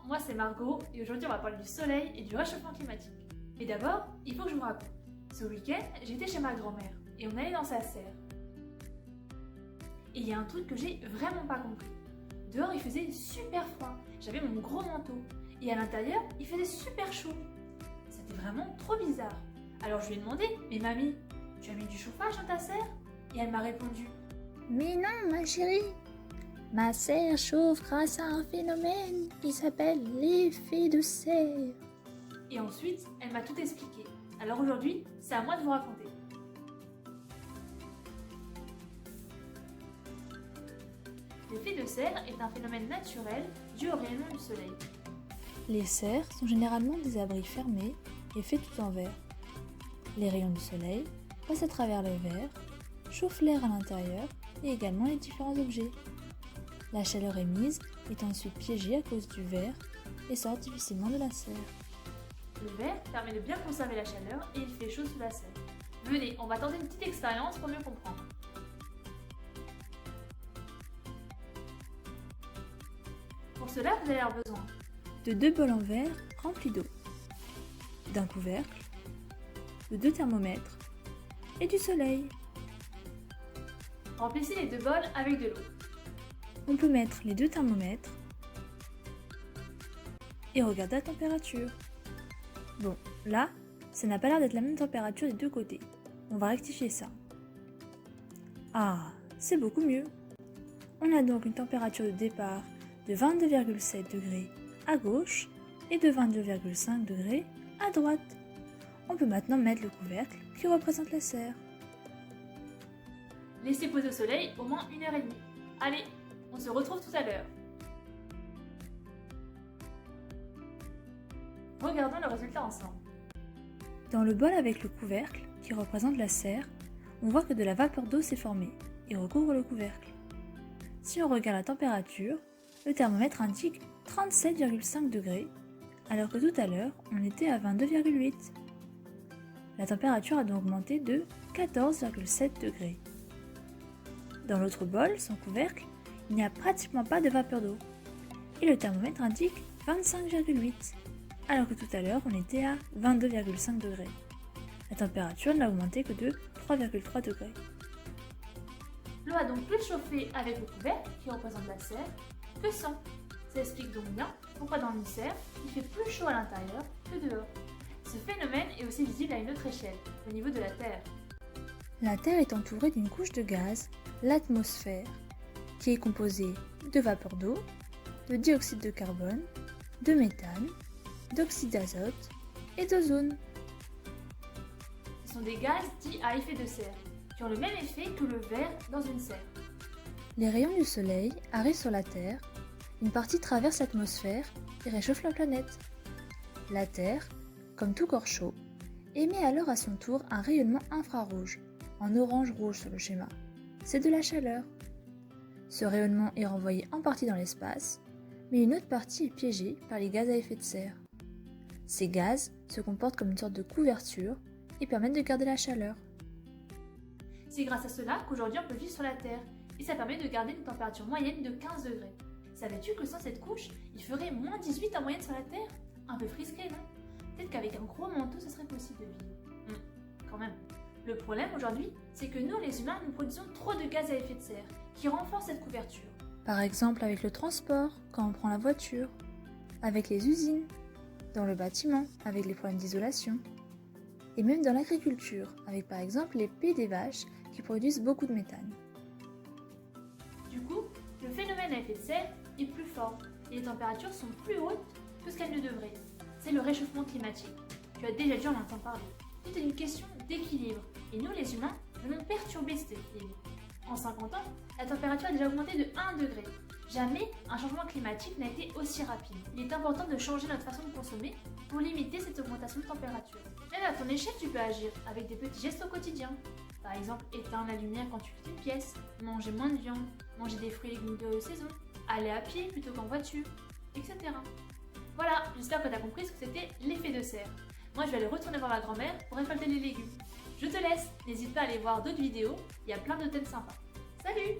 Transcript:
moi c'est Margot et aujourd'hui on va parler du soleil et du réchauffement climatique. Mais d'abord, il faut que je vous raconte. Ce week-end, j'étais chez ma grand-mère et on allait dans sa serre. Et il y a un truc que j'ai vraiment pas compris. Dehors il faisait super froid, j'avais mon gros manteau et à l'intérieur il faisait super chaud. C'était vraiment trop bizarre. Alors je lui ai demandé, mais mamie, tu as mis du chauffage dans ta serre? Et elle m'a répondu, mais non, ma chérie. Ma serre chauffe grâce à un phénomène qui s'appelle l'effet de serre. Et ensuite, elle m'a tout expliqué. Alors aujourd'hui, c'est à moi de vous raconter. L'effet de serre est un phénomène naturel dû au rayonnement du soleil. Les serres sont généralement des abris fermés et faits tout en verre. Les rayons du soleil passent à travers les verres, chauffent l'air à l'intérieur et également les différents objets. La chaleur émise est ensuite piégée à cause du verre et sort difficilement de la serre. Le verre permet de bien conserver la chaleur et il fait chaud sous la serre. Venez, on va tenter une petite expérience pour mieux comprendre. Pour cela, vous allez avoir besoin de 2 bols en verre remplis d'eau, d'un couvercle, de 2 thermomètres et du soleil. Remplissez les 2 bols avec de l'eau. On peut mettre les 2 thermomètres et regarder la température. Bon, là, ça n'a pas l'air d'être la même température des deux côtés. On va rectifier ça. Ah, c'est beaucoup mieux. On a donc une température de départ de 22,7 degrés à gauche et de 22,5 degrés à droite. On peut maintenant mettre le couvercle qui représente la serre. Laissez poser au soleil au moins 1h30. Allez, on se retrouve tout à l'heure. Regardons le résultat ensemble. Dans le bol avec le couvercle, qui représente la serre, on voit que de la vapeur d'eau s'est formée et recouvre le couvercle. Si on regarde la température, le thermomètre indique 37,5 degrés, alors que tout à l'heure, on était à 22,8. La température a donc augmenté de 14,7 degrés. Dans l'autre bol, sans couvercle, il n'y a pratiquement pas de vapeur d'eau. Et le thermomètre indique 25,8, alors que tout à l'heure, on était à 22,5 degrés. La température n'a augmenté que de 3,3 degrés. L'eau a donc plus chauffé avec le couvercle, qui représente la serre, que sans. Ça explique donc bien pourquoi dans une serre, il fait plus chaud à l'intérieur que dehors. Ce phénomène est aussi visible à une autre échelle, au niveau de la Terre. La Terre est entourée d'une couche de gaz, l'atmosphère, qui est composée de vapeur d'eau, de dioxyde de carbone, de méthane, d'oxyde d'azote et d'ozone. Ce sont des gaz dits à effet de serre, qui ont le même effet que le verre dans une serre. Les rayons du soleil arrivent sur la Terre, une partie traverse l'atmosphère et réchauffe la planète. La Terre, comme tout corps chaud, émet alors à son tour un rayonnement infrarouge, en orange-rouge sur le schéma. C'est de la chaleur. Ce rayonnement est renvoyé en partie dans l'espace, mais une autre partie est piégée par les gaz à effet de serre. Ces gaz se comportent comme une sorte de couverture et permettent de garder la chaleur. C'est grâce à cela qu'aujourd'hui on peut vivre sur la Terre, et ça permet de garder une température moyenne de 15 degrés. Savais-tu que sans cette couche, il ferait moins 18 en moyenne sur la Terre? Un peu frisqué, non? Peut-être qu'avec un gros manteau, ce serait possible de vivre. Quand même. Le problème aujourd'hui, c'est que nous, les humains, nous produisons trop de gaz à effet de serre, qui renforcent cette couverture. Par exemple avec le transport, quand on prend la voiture, avec les usines, dans le bâtiment, avec les problèmes d'isolation, et même dans l'agriculture, avec par exemple les paies des vaches qui produisent beaucoup de méthane. Du coup, le phénomène à effet de serre est plus fort, et les températures sont plus hautes que ce qu'elles ne devraient. C'est le réchauffement climatique. Tu as déjà dû en entendre parler. Tout est une question d'équilibre, et nous les humains venons perturber cet équilibre. En 50 ans, la température a déjà augmenté de 1 degré. Jamais un changement climatique n'a été aussi rapide. Il est important de changer notre façon de consommer pour limiter cette augmentation de température. Même à ton échelle, tu peux agir avec des petits gestes au quotidien. Par exemple, éteindre la lumière quand tu quittes une pièce, manger moins de viande, manger des fruits et légumes de saison, aller à pied plutôt qu'en voiture, etc. Voilà, j'espère que tu as compris ce que c'était l'effet de serre. Moi, je vais aller retourner voir ma grand-mère pour récolter les légumes. Je te laisse, n'hésite pas à aller voir d'autres vidéos, il y a plein de thèmes sympas. Salut!